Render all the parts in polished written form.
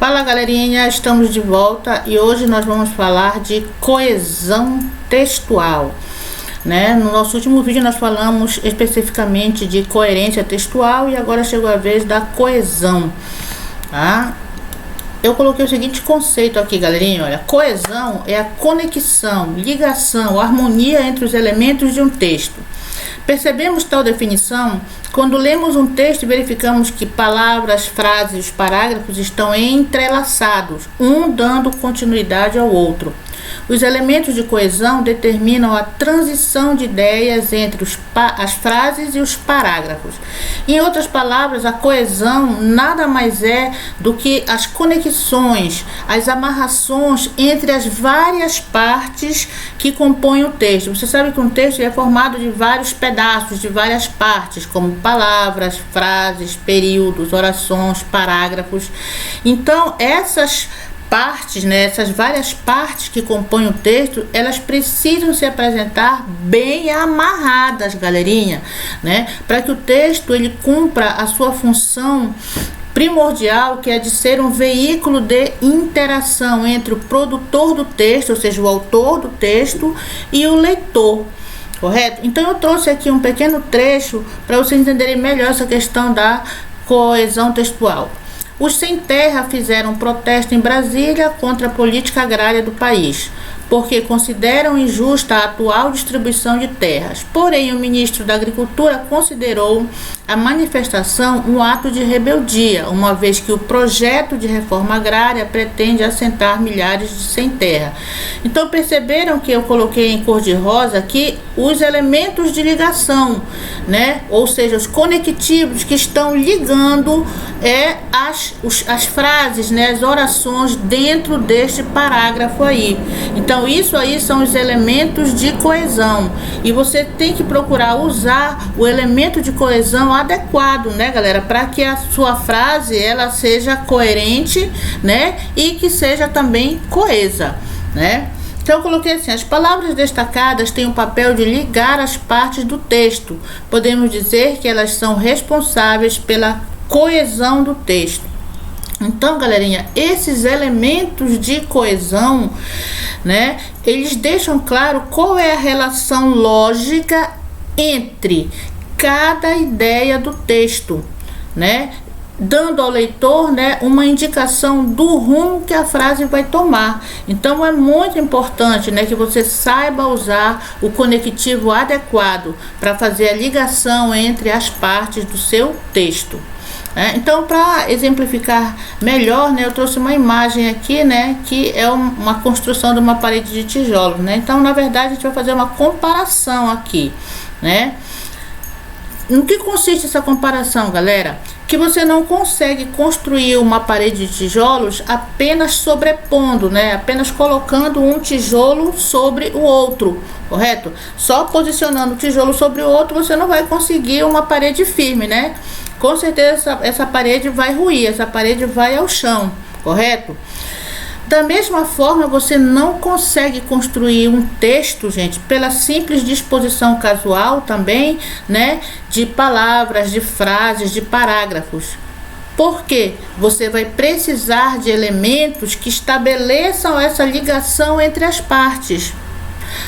Fala galerinha, estamos de volta e hoje nós vamos falar de coesão textual, né? No nosso último vídeo nós falamos especificamente de coerência textual e agora chegou a vez da coesão, tá? Eu coloquei o seguinte conceito aqui, galerinha, olha, coesão é a conexão, ligação, harmonia entre os elementos de um texto. Percebemos tal definição quando lemos um texto e verificamos que palavras, frases e parágrafos estão entrelaçados, um dando continuidade ao outro. Os elementos de coesão determinam a transição de ideias entre as frases e os parágrafos. Em outras palavras, a coesão nada mais é do que as conexões, as amarrações entre as várias partes que compõem o texto. Você sabe que um texto é formado de vários pedaços, de várias partes, como palavras, frases, períodos, orações, parágrafos. Então, essas partes, né, essas várias partes que compõem o texto, elas precisam se apresentar bem amarradas, galerinha, né, para que o texto ele cumpra a sua função primordial, que é de ser um veículo de interação entre o produtor do texto, ou seja, o autor do texto, e o leitor. Correto? Então eu trouxe aqui um pequeno trecho para vocês entenderem melhor essa questão da coesão textual. Os sem terra fizeram um protesto em Brasília contra a política agrária do país, porque consideram injusta a atual distribuição de terras. Porém, o ministro da Agricultura considerou a manifestação um ato de rebeldia, uma vez que o projeto de reforma agrária pretende assentar milhares de sem terra. Então, perceberam que eu coloquei em cor de rosa aqui os elementos de ligação, né? Ou seja, os conectivos que estão ligando as frases, né? As orações dentro deste parágrafo aí. Então, isso aí são os elementos de coesão. E você tem que procurar usar o elemento de coesão adequado, né, galera? Para que a sua frase ela seja coerente, né? E que seja também coesa, né? Então eu coloquei assim, as palavras destacadas têm o papel de ligar as partes do texto. Podemos dizer que elas são responsáveis pela coesão do texto. Então, galerinha, esses elementos de coesão, né, eles deixam claro qual é a relação lógica entre cada ideia do texto, né, dando ao leitor, né, uma indicação do rumo que a frase vai tomar. Então é muito importante, né, que você saiba usar o conectivo adequado para fazer a ligação entre as partes do seu texto. Então, para exemplificar melhor, né, eu trouxe uma imagem aqui, né, que é uma construção de uma parede de tijolos, né. Então, na verdade, a gente vai fazer uma comparação aqui, né. No que consiste essa comparação, galera? Que você não consegue construir uma parede de tijolos apenas sobrepondo, né? Apenas colocando um tijolo sobre o outro, correto? Só posicionando o tijolo sobre o outro você não vai conseguir uma parede firme, né? Com certeza essa parede vai ruir, essa parede vai ao chão, correto? Da mesma forma, você não consegue construir um texto, gente, pela simples disposição casual também, né, de palavras, de frases, de parágrafos. Porque você vai precisar de elementos que estabeleçam essa ligação entre as partes.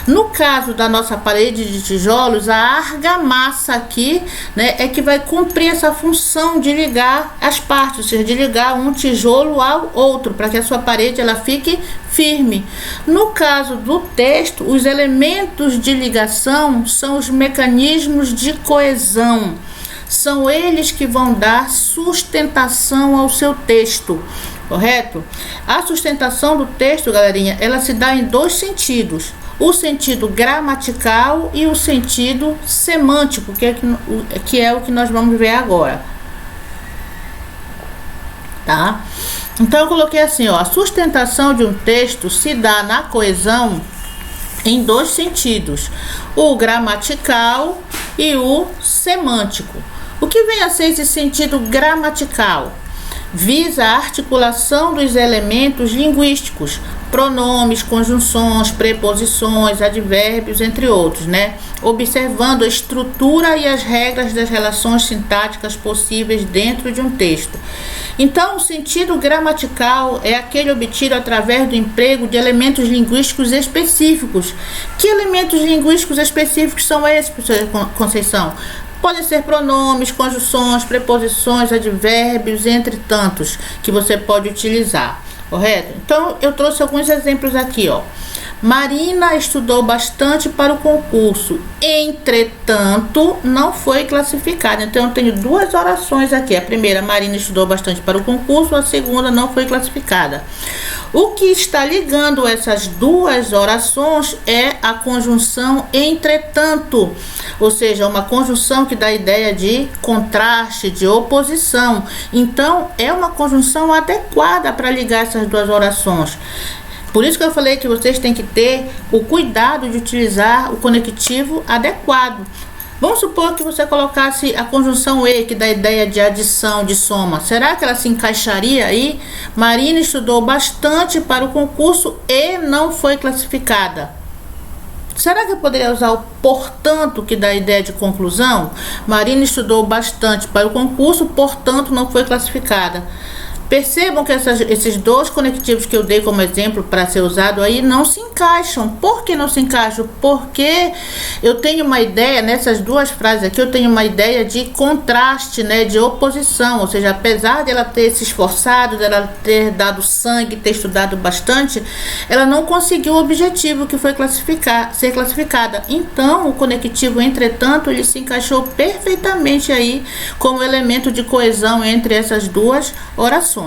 No caso da nossa parede de tijolos, a argamassa aqui, né, é que vai cumprir essa função de ligar as partes, ou seja, de ligar um tijolo ao outro, para que a sua parede ela fique firme. No caso do texto, os elementos de ligação são os mecanismos de coesão. São eles que vão dar sustentação ao seu texto, correto? A sustentação do texto, galerinha, ela se dá em dois sentidos. O sentido gramatical e o sentido semântico, que é o que nós vamos ver agora, tá? Então eu coloquei assim, ó, a sustentação de um texto se dá na coesão em dois sentidos, o gramatical e o semântico. O que vem a ser esse sentido gramatical? Visa a articulação dos elementos linguísticos pronomes, conjunções, preposições, advérbios, entre outros, né? Observando a estrutura e as regras das relações sintáticas possíveis dentro de um texto. Então, o sentido gramatical é aquele obtido através do emprego de elementos linguísticos específicos. Que elementos linguísticos específicos são esses, professora Conceição? Podem ser pronomes, conjunções, preposições, advérbios, entre tantos, que você pode utilizar, correto? Então, eu trouxe alguns exemplos aqui, ó. Marina estudou bastante para o concurso, entretanto, não foi classificada. Então, eu tenho duas orações aqui. A primeira, Marina estudou bastante para o concurso, a segunda, não foi classificada. O que está ligando essas duas orações é a conjunção entretanto, ou seja, uma conjunção que dá a ideia de contraste, de oposição. Então, é uma conjunção adequada para ligar essas duas orações. Por isso que eu falei que vocês têm que ter o cuidado de utilizar o conectivo adequado. Vamos supor que você colocasse a conjunção E, que dá a ideia de adição, de soma. Será que ela se encaixaria aí? Marina estudou bastante para o concurso e não foi classificada. Será que eu poderia usar o portanto, que dá a ideia de conclusão? Marina estudou bastante para o concurso, portanto não foi classificada. Percebam que esses dois conectivos que eu dei como exemplo para ser usado aí não se encaixam. Por que não se encaixam? Porque eu tenho uma ideia, nessas duas frases aqui, eu tenho uma ideia de contraste, né, de oposição. Ou seja, apesar de ela ter se esforçado, dela ter dado sangue, ter estudado bastante, ela não conseguiu o objetivo que foi ser classificada. Então, o conectivo, entretanto, ele se encaixou perfeitamente aí como elemento de coesão entre essas duas orações.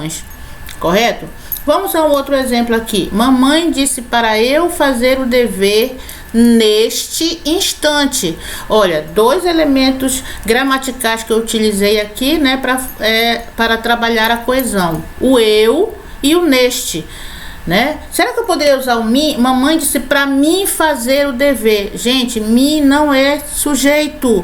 Correto? Vamos a um outro exemplo aqui. Mamãe disse para eu fazer o dever neste instante. Olha, dois elementos gramaticais que eu utilizei aqui, né, para trabalhar a coesão: o eu e o neste, né? Será que eu poderia usar o me? Mamãe disse para mim fazer o dever. Gente, me não é sujeito.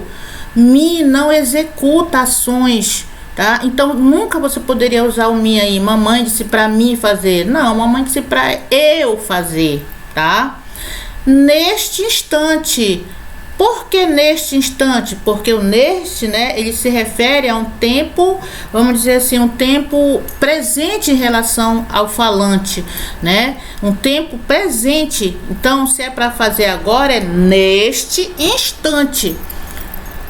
Me não executa ações. Tá? Então, nunca você poderia usar o me aí. Mamãe disse para mim fazer. Não, mamãe disse para eu fazer, tá? Neste instante. Por que neste instante? Porque o neste, né, ele se refere a um tempo, vamos dizer assim, um tempo presente em relação ao falante, né? Um tempo presente. Então, se é para fazer agora, é neste instante.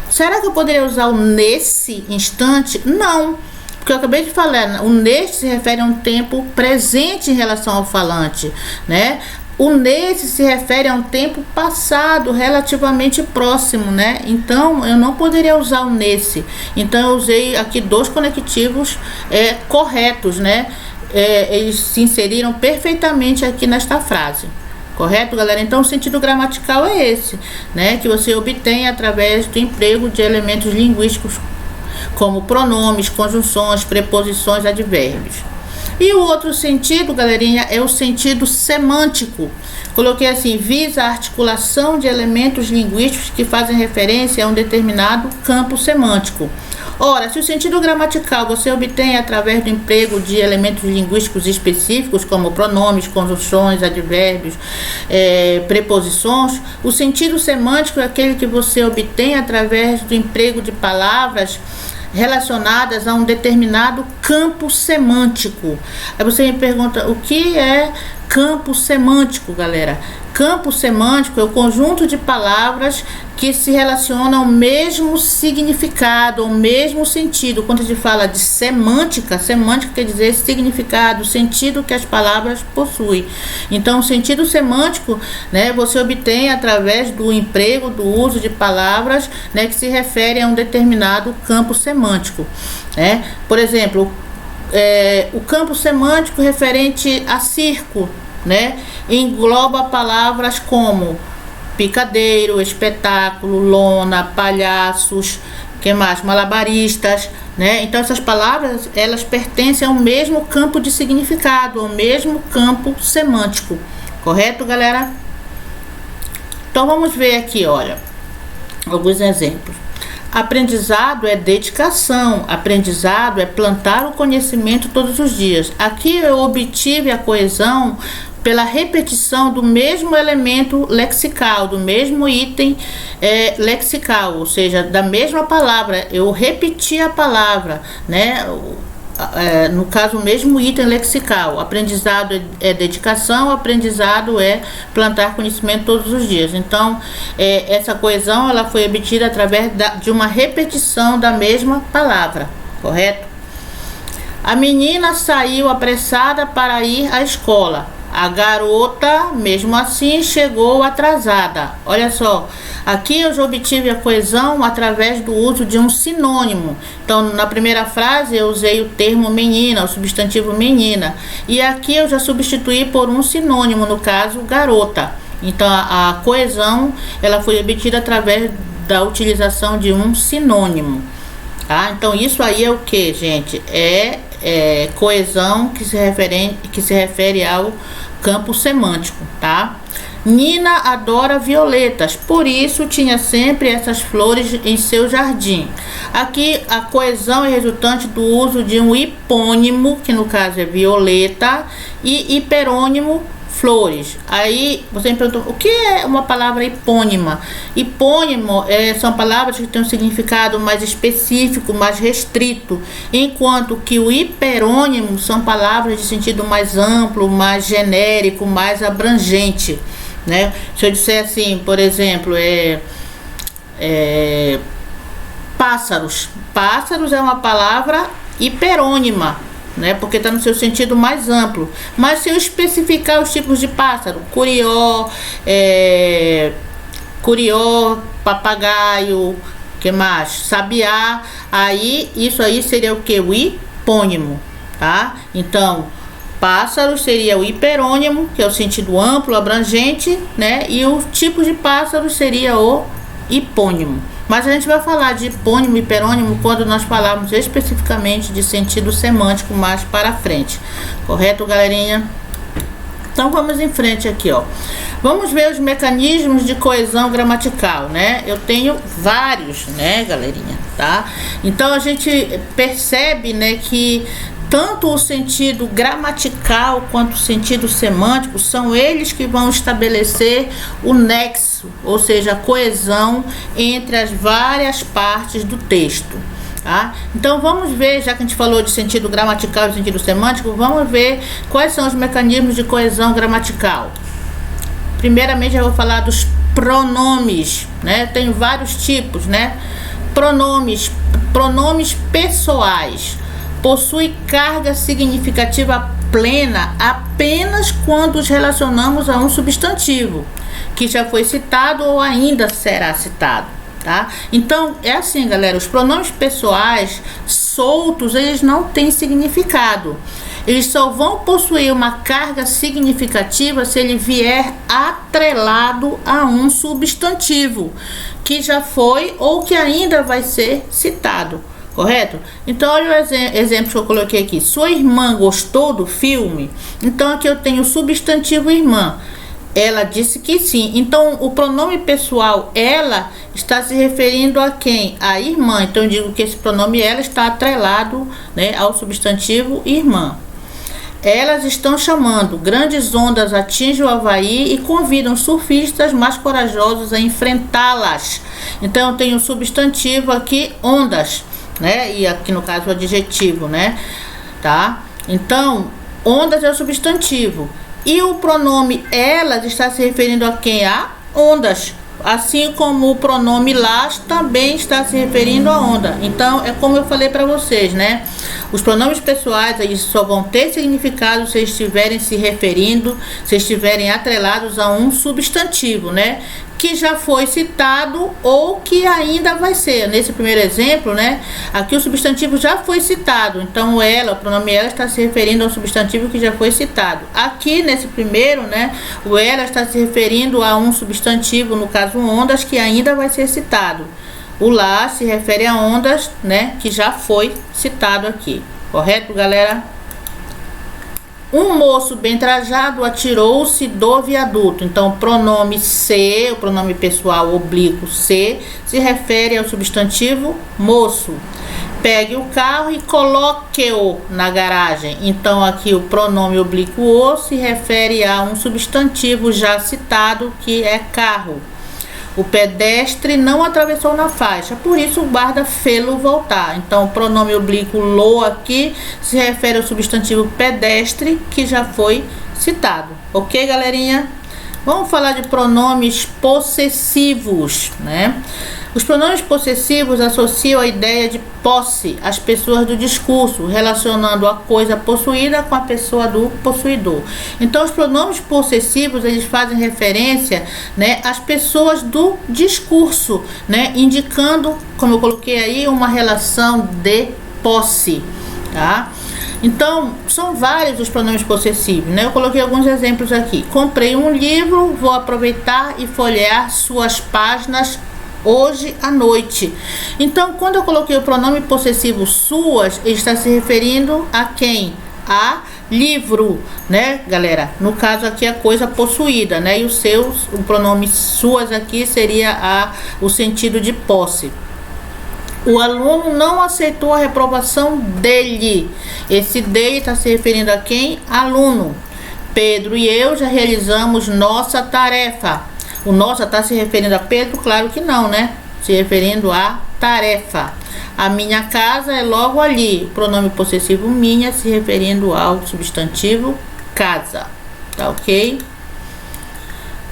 Será que eu poderia usar o nesse instante? Não, porque eu acabei de falar, o neste se refere a um tempo presente em relação ao falante, né? O nesse se refere a um tempo passado, relativamente próximo, né? Então, eu não poderia usar o nesse. Então, eu usei aqui dois conectivos corretos, né? Eles se inseriram perfeitamente aqui nesta frase. Correto, galera? Então, o sentido gramatical é esse, né? Que você obtém através do emprego de elementos linguísticos como pronomes, conjunções, preposições, advérbios. E o outro sentido, galerinha, é o sentido semântico. Coloquei assim: visa a articulação de elementos linguísticos que fazem referência a um determinado campo semântico. Ora, se o sentido gramatical você obtém através do emprego de elementos linguísticos específicos, como pronomes, conjunções, advérbios, preposições, o sentido semântico é aquele que você obtém através do emprego de palavras relacionadas a um determinado campo semântico. Aí você me pergunta, o que é campo semântico, galera? Campo semântico é o conjunto de palavras que se relacionam ao mesmo significado, ao mesmo sentido. Quando a gente fala de semântica, semântica quer dizer significado, sentido que as palavras possuem. Então, o sentido semântico, né, você obtém através do emprego, do uso de palavras, né, que se referem a um determinado campo semântico, né? Por exemplo, o campo semântico referente a circo, né, engloba palavras como picadeiro, espetáculo, lona, palhaços, que mais? Malabaristas, né? Então essas palavras, elas pertencem ao mesmo campo de significado, ao mesmo campo semântico. Correto, galera? Então vamos ver aqui, olha, alguns exemplos. Aprendizado é dedicação, aprendizado é plantar o conhecimento todos os dias. Aqui eu obtive a coesão pela repetição do mesmo elemento lexical, do mesmo item lexical, ou seja, da mesma palavra. Eu repeti a palavra, né? No caso, o mesmo item lexical. Aprendizado é dedicação, aprendizado é plantar conhecimento todos os dias. Então, essa coesão ela foi obtida através de uma repetição da mesma palavra, correto? A menina saiu apressada para ir à escola. A garota, mesmo assim, chegou atrasada. Olha só, aqui eu já obtive a coesão através do uso de um sinônimo. Então, na primeira frase eu usei o termo menina, o substantivo menina. E aqui eu já substituí por um sinônimo, no caso, garota. Então, a coesão ela foi obtida através da utilização de um sinônimo. Tá? Então, isso aí é o que, gente? Coesão que se refere ao campo semântico, tá? Nina adora violetas, por isso tinha sempre essas flores em seu jardim. Aqui a coesão é resultante do uso de um hipônimo, que no caso é violeta, e hiperônimo, flores. Aí você me perguntou, o que é uma palavra hipônima? Hipônimo são palavras que têm um significado mais específico, mais restrito, enquanto que o hiperônimo são palavras de sentido mais amplo, mais genérico, mais abrangente, né? Se eu disser assim, por exemplo, pássaros. Pássaros é uma palavra hiperônima, né? Porque está no seu sentido mais amplo. Mas se eu especificar os tipos de pássaro, curió, papagaio, que mais? Sabiá, aí isso aí seria o que? O hipônimo, tá? Então, pássaros seria o hiperônimo, que é o sentido amplo, abrangente, né? E o tipo de pássaro seria o hipônimo. Mas a gente vai falar de hipônimo e hiperônimo quando nós falarmos especificamente de sentido semântico mais para frente. Correto, galerinha? Então vamos em frente aqui, ó. Vamos ver os mecanismos de coesão gramatical, né? Eu tenho vários, né, galerinha, tá? Então a gente percebe, né, que tanto o sentido gramatical quanto o sentido semântico são eles que vão estabelecer o nexo, ou seja, a coesão entre as várias partes do texto, tá? Então vamos ver, já que a gente falou de sentido gramatical e sentido semântico, vamos ver quais são os mecanismos de coesão gramatical. Primeiramente eu vou falar dos pronomes, né? Eu tenho vários tipos, né? Pronomes pessoais. Possui carga significativa plena apenas quando os relacionamos a um substantivo que já foi citado ou ainda será citado, tá? Então, é assim, galera, os pronomes pessoais soltos, eles não têm significado. Eles só vão possuir uma carga significativa se ele vier atrelado a um substantivo que já foi ou que ainda vai ser citado. Correto? Então, olha os exemplos que eu coloquei aqui. Sua irmã gostou do filme? Então, aqui eu tenho o substantivo irmã. Ela disse que sim. Então, o pronome pessoal ela está se referindo a quem? A irmã. Então, eu digo que esse pronome ela está atrelado, né, ao substantivo irmã. Elas estão chamando. Grandes ondas atingem o Havaí e convidam surfistas mais corajosos a enfrentá-las. Então, eu tenho o substantivo aqui, ondas, né? E aqui no caso o adjetivo, né? Tá? Então, ondas é o substantivo. E o pronome elas está se referindo a quem? A ondas. Assim como o pronome las também está se referindo a onda. Então, é como eu falei para vocês, né? Os pronomes pessoais, eles só vão ter significado se estiverem se referindo, se estiverem atrelados a um substantivo, né? Que já foi citado ou que ainda vai ser. Nesse primeiro exemplo, né? Aqui o substantivo já foi citado. Então, ela, o pronome ela está se referindo ao substantivo que já foi citado. Aqui, nesse primeiro, né? O ela está se referindo a um substantivo, no caso, ondas, que ainda vai ser citado. O lá se refere a ondas, né? Que já foi citado aqui. Correto, galera? Um moço bem trajado atirou-se do viaduto. Então, o pronome se, o pronome pessoal oblíquo se refere ao substantivo moço. Pegue o carro e coloque-o na garagem. Então aqui o pronome oblíquo o se refere a um substantivo já citado, que é carro. O pedestre não atravessou na faixa, por isso o guarda fê-lo voltar. Então o pronome oblíquo lo aqui se refere ao substantivo pedestre, que já foi citado. Ok, galerinha? Vamos falar de pronomes possessivos, né? Os pronomes possessivos associam a ideia de posse às pessoas do discurso, relacionando a coisa possuída com a pessoa do possuidor. Então, os pronomes possessivos, eles fazem referência, né, às pessoas do discurso, né, indicando, como eu coloquei aí, uma relação de posse, tá? Então, são vários os pronomes possessivos, né? Eu coloquei alguns exemplos aqui. Comprei um livro, vou aproveitar e folhear suas páginas hoje à noite. Então, quando eu coloquei o pronome possessivo suas, ele está se referindo a quem? A livro, né, galera? No caso aqui, a coisa possuída, né? E o pronome suas aqui seria o sentido de posse. O aluno não aceitou a reprovação dele. Esse dele está se referindo a quem? Aluno. Pedro e eu já realizamos nossa tarefa. O nossa está se referindo a Pedro? Claro que não, né? Se referindo à tarefa. A minha casa é logo ali. O pronome possessivo minha se referindo ao substantivo casa. Tá ok?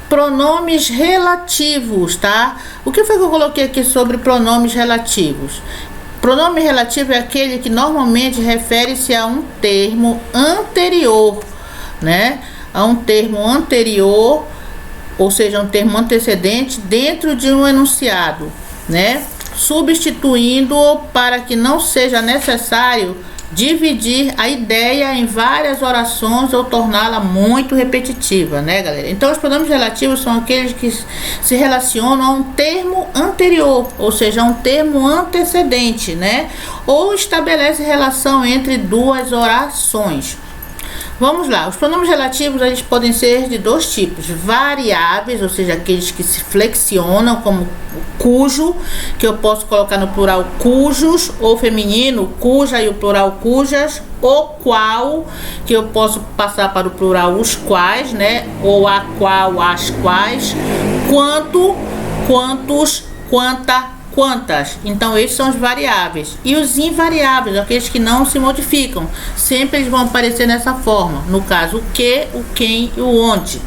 Pronomes relativos, tá? O que foi que eu coloquei aqui sobre pronomes relativos? Pronome relativo é aquele que normalmente refere-se a um termo anterior, né? A um termo anterior, ou seja, um termo antecedente dentro de um enunciado, né? Substituindo-o para que não seja necessário dividir a ideia em várias orações ou torná-la muito repetitiva, né, galera? Então, os pronomes relativos são aqueles que se relacionam a um termo anterior, ou seja, a um termo antecedente, né? Ou estabelece relação entre duas orações. Vamos lá, os pronomes relativos eles podem ser de dois tipos: variáveis, ou seja, aqueles que se flexionam, como cujo, que eu posso colocar no plural cujos, ou feminino, cuja, e o plural cujas, o qual, que eu posso passar para o plural os quais, né? Ou a qual, as quais, quanto, quantos, quanta, quantas. Então esses são os variáveis. E os invariáveis, aqueles que não se modificam, sempre eles vão aparecer nessa forma, no caso o que, o quem e o onde,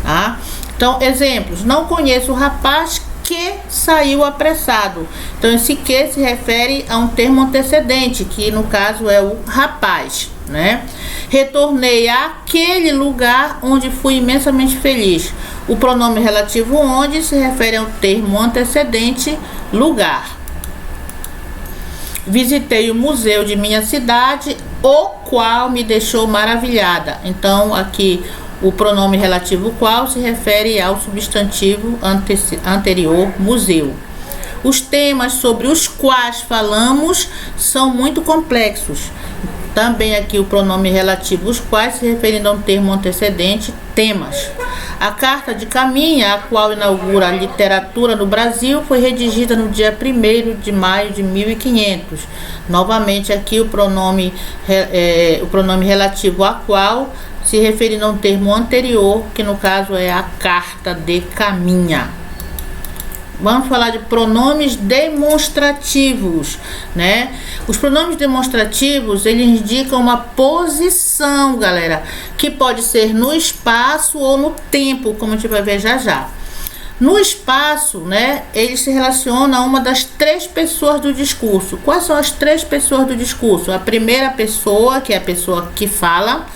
tá? Então, exemplos: não conheço o rapaz que saiu apressado. Então esse que se refere a um termo antecedente, que no caso é o rapaz, né? Retornei àquele lugar onde fui imensamente feliz. O pronome relativo onde se refere ao termo antecedente lugar. Visitei o museu de minha cidade, o qual me deixou maravilhada. Então aqui o pronome relativo qual se refere ao substantivo anterior museu. Os temas sobre os quais falamos são muito complexos. Também aqui o pronome relativo os quais se referindo a um termo antecedente, temas. A Carta de Caminha, a qual inaugura a literatura no Brasil, foi redigida no dia 1º de maio de 1500. Novamente aqui o pronome relativo a qual se referindo a um termo anterior, que no caso é a Carta de Caminha. Vamos falar de pronomes demonstrativos, né? Os pronomes demonstrativos, eles indicam uma posição, galera, que pode ser no espaço ou no tempo, como a gente vai ver já já. No espaço, né, ele se relaciona a uma das três pessoas do discurso. Quais são as três pessoas do discurso? A primeira pessoa, que é a pessoa que fala,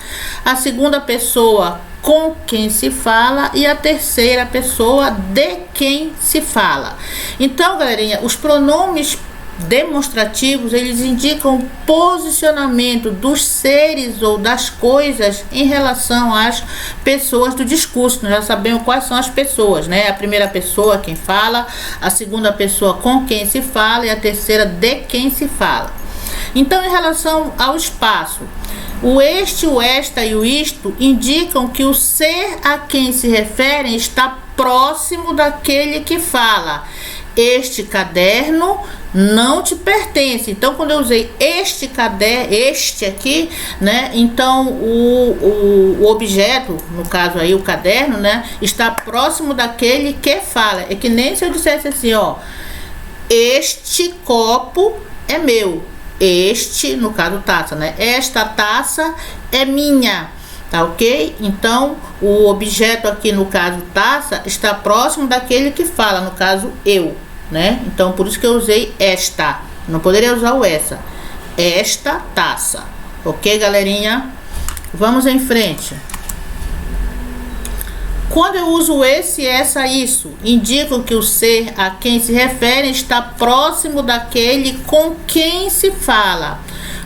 a segunda pessoa com quem se fala e a terceira pessoa de quem se fala. Então, galerinha, os pronomes demonstrativos, eles indicam o posicionamento dos seres ou das coisas em relação às pessoas do discurso. Nós já sabemos quais são as pessoas, né? A primeira pessoa, quem fala, a segunda pessoa com quem se fala e a terceira de quem se fala. Então, em relação ao espaço, o este, o esta e o isto indicam que o ser a quem se referem está próximo daquele que fala. Este caderno não te pertence. Então, quando eu usei este caderno, este aqui, né? Então, o objeto, no caso aí, o caderno, né? Está próximo daquele que fala. É que nem se eu dissesse assim, ó, este copo é meu. Este, no caso, taça, né? Esta taça é minha. Tá ok? Então, o objeto aqui, no caso, taça, está próximo daquele que fala, no caso, eu, né? Então, por isso que eu usei esta. Não poderia usar o essa. Esta taça. Ok, galerinha? Vamos em frente. Quando eu uso esse, essa, isso, indicam que o ser a quem se refere está próximo daquele com quem se fala.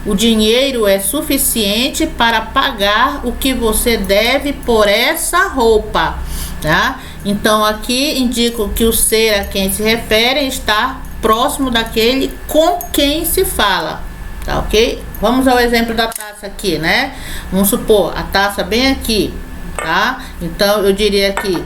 O dinheiro é suficiente para pagar o que você deve por essa roupa, tá? Então, aqui indicam que o ser a quem se refere está próximo daquele com quem se fala, tá ok? Vamos ao exemplo da taça aqui, né? Vamos supor, a taça bem aqui, tá? Então, eu diria aqui,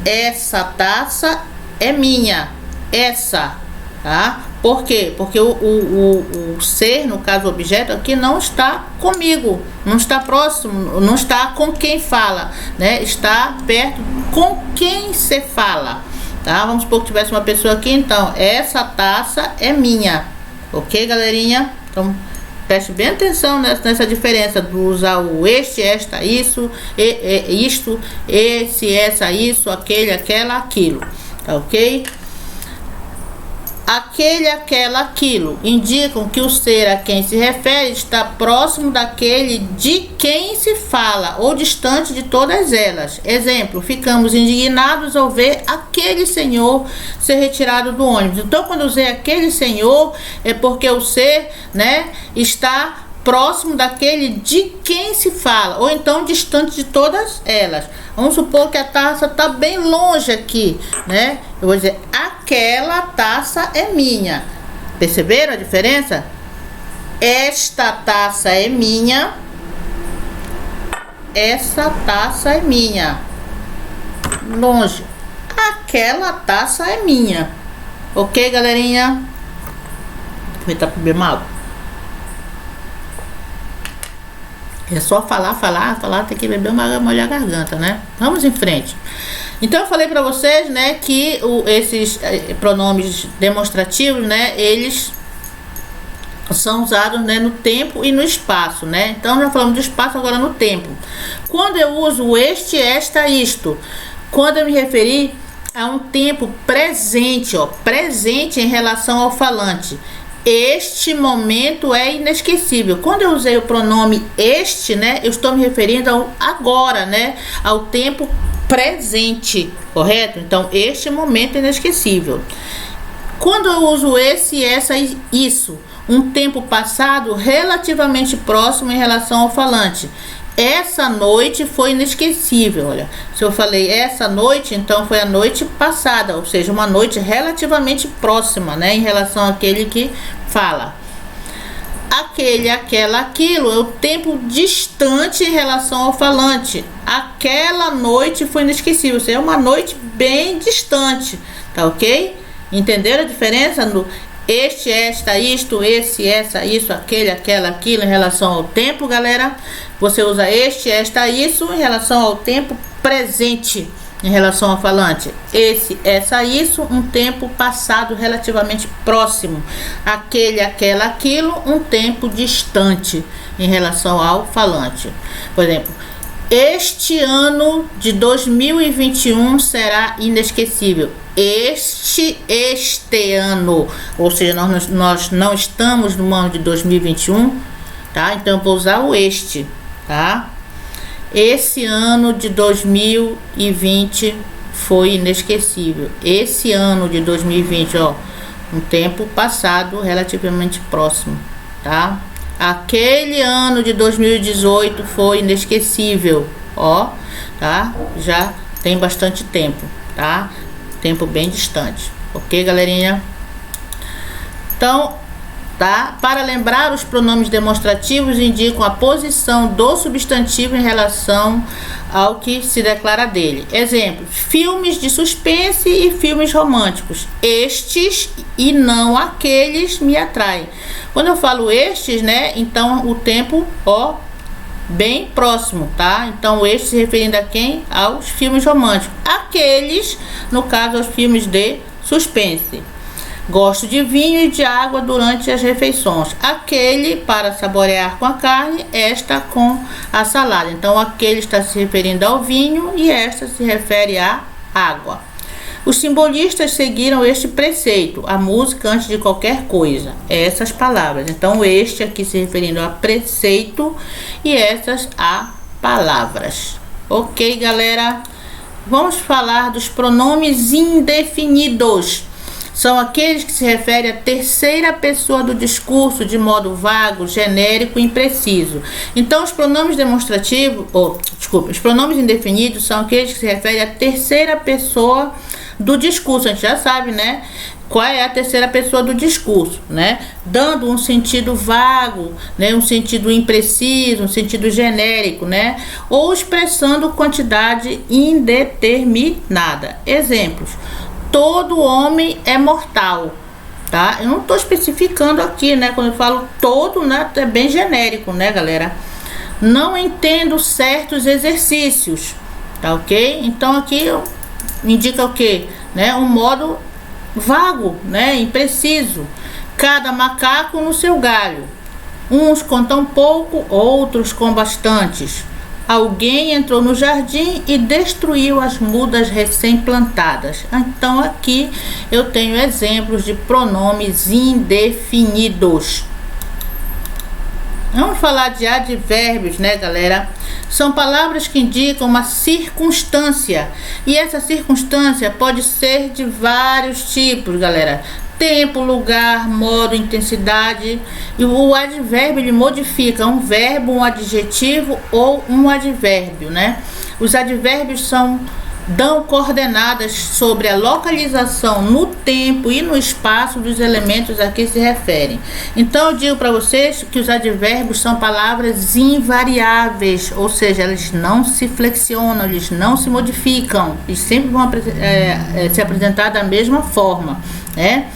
essa taça é minha, essa, tá? Por quê? Porque o ser, no caso o objeto aqui, não está comigo, não está próximo, não está com quem fala, né? Está perto com quem se fala, tá? Vamos supor que tivesse uma pessoa aqui, então, essa taça é minha, ok, galerinha? Então, preste bem atenção nessa diferença do usar o este, esta, isso, isto, esse, essa, isso, aquele, aquela, aquilo, tá ok? Aquele, aquela, aquilo indicam que o ser a quem se refere está próximo daquele de quem se fala ou distante de todas elas. Exemplo, ficamos indignados ao ver aquele senhor ser retirado do ônibus. Então, quando eu usei aquele senhor, é porque o ser, né, está próximo daquele de quem se fala, ou então distante de todas elas. Vamos supor que a taça está bem longe aqui, né? Eu vou dizer, aquela taça é minha. Perceberam a diferença? Esta taça é minha. Essa taça é minha. Longe. Aquela taça é minha. Ok, galerinha? Vou tentar beber uma água. É só falar, tem que beber uma água, molhar a garganta, né? Vamos em frente. Então, eu falei pra vocês, né, que esses pronomes demonstrativos, né, eles são usados, né, no tempo e no espaço, né? Então, já falamos do espaço, agora no tempo. Quando eu uso este, esta, isto, quando eu me referi a um tempo presente, ó, presente em relação ao falante, este momento é inesquecível. Quando eu usei o pronome este, né, eu estou me referindo ao agora, né, ao tempo presente, correto? Então, este momento é inesquecível. Quando eu uso esse, essa, isso, um tempo passado relativamente próximo em relação ao falante. Essa noite foi inesquecível. Olha, se eu falei essa noite, então foi a noite passada, ou seja, uma noite relativamente próxima, né, em relação àquele que fala. Aquele, aquela, aquilo é o tempo distante em relação ao falante. Aquela noite foi inesquecível, ou seja, é uma noite bem distante, tá ok? Entenderam a diferença no este, esta, isto, esse, essa, isso, aquele, aquela, aquilo em relação ao tempo, galera? Você usa este, esta, isso em relação ao tempo presente, em relação ao falante. Esse, essa, isso, um tempo passado relativamente próximo. Aquele, aquela, aquilo, um tempo distante em relação ao falante. Por exemplo, este ano de 2021 será inesquecível. Este ano, ou seja, nós não estamos no ano de 2021, tá? Então eu vou usar o este, tá? Esse ano de 2020 foi inesquecível. Esse ano de 2020, ó, um tempo passado relativamente próximo, tá? Aquele ano de 2018 foi inesquecível, ó, tá? Já tem bastante tempo, tá? Tempo bem distante, ok, galerinha? Então, tá? Para lembrar, os pronomes demonstrativos indicam a posição do substantivo em relação ao que se declara dele. Exemplos: filmes de suspense e filmes românticos. Estes e não aqueles me atraem. Quando eu falo estes, né, então o tempo, ó, bem próximo, tá? Então este se referindo a quem? Aos filmes românticos. Aqueles, no caso, aos filmes de suspense. Gosto de vinho e de água durante as refeições. Aquele para saborear com a carne, esta com a salada. Então aquele está se referindo ao vinho e esta se refere à água. Os simbolistas seguiram este preceito: a música antes de qualquer coisa. Essas palavras. Então este aqui se referindo a preceito e essas a palavras. Ok, galera? Vamos falar dos pronomes indefinidos. São aqueles que se referem à terceira pessoa do discurso de modo vago, genérico e impreciso. Então, os pronomes demonstrativos, os pronomes indefinidos são aqueles que se referem à terceira pessoa do discurso. A gente já sabe, né? Qual é a terceira pessoa do discurso, né? Dando um sentido vago, né? Um sentido impreciso, um sentido genérico, né? Ou expressando quantidade indeterminada. Exemplos: todo homem é mortal, tá? Eu não estou especificando aqui, né? Quando eu falo todo, né? É bem genérico, né, galera? Não entendo certos exercícios, tá ok? Então aqui indica o que, né? Um modo vago, né? Impreciso. Cada macaco no seu galho. Uns contam pouco, outros com bastantes. Alguém entrou no jardim e destruiu as mudas recém-plantadas. Então aqui eu tenho exemplos de pronomes indefinidos. Vamos falar de advérbios, né, galera? São palavras que indicam uma circunstância. E essa circunstância pode ser de vários tipos, galera. Tempo, lugar, modo, intensidade. E o advérbio ele modifica um verbo, um adjetivo ou um advérbio, né? Os advérbios dão coordenadas sobre a localização no tempo e no espaço dos elementos a que se referem. Então eu digo para vocês que os advérbios são palavras invariáveis, ou seja, eles não se flexionam, eles não se modificam, eles sempre vão se apresentar da mesma forma, né?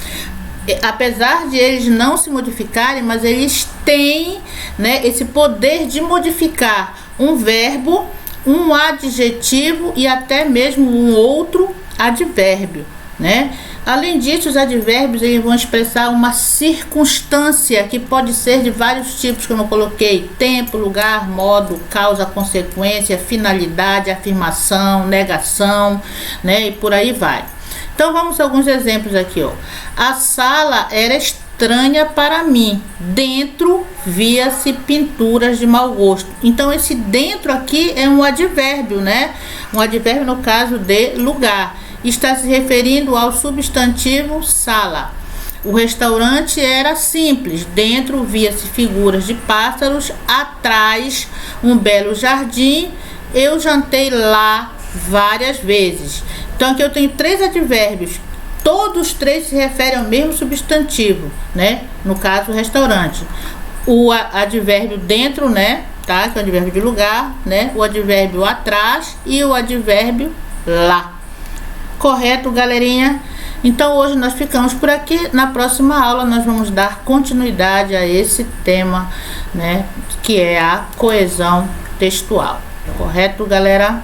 Apesar de eles não se modificarem, mas eles têm, né, esse poder de modificar um verbo, um adjetivo e até mesmo um outro advérbio, né? Além disso, os advérbios eles vão expressar uma circunstância que pode ser de vários tipos, como eu coloquei: tempo, lugar, modo, causa, consequência, finalidade, afirmação, negação, né? E por aí vai. Então vamos a alguns exemplos aqui, ó. A sala era estranha para mim. Dentro via-se pinturas de mau gosto. Então esse dentro aqui é um advérbio, né? Um advérbio no caso de lugar. Está se referindo ao substantivo sala. O restaurante era simples. Dentro via-se figuras de pássaros. Atrás um belo jardim. Eu jantei lá várias vezes. Então aqui eu tenho três advérbios. Todos três se referem ao mesmo substantivo, né? No caso, restaurante. O advérbio dentro, né? Tá? Que é o advérbio de lugar, né? O advérbio atrás e o advérbio lá. Correto, galerinha? Então hoje nós ficamos por aqui. Na próxima aula nós vamos dar continuidade a esse tema, né? Que é a coesão textual. Correto, galera?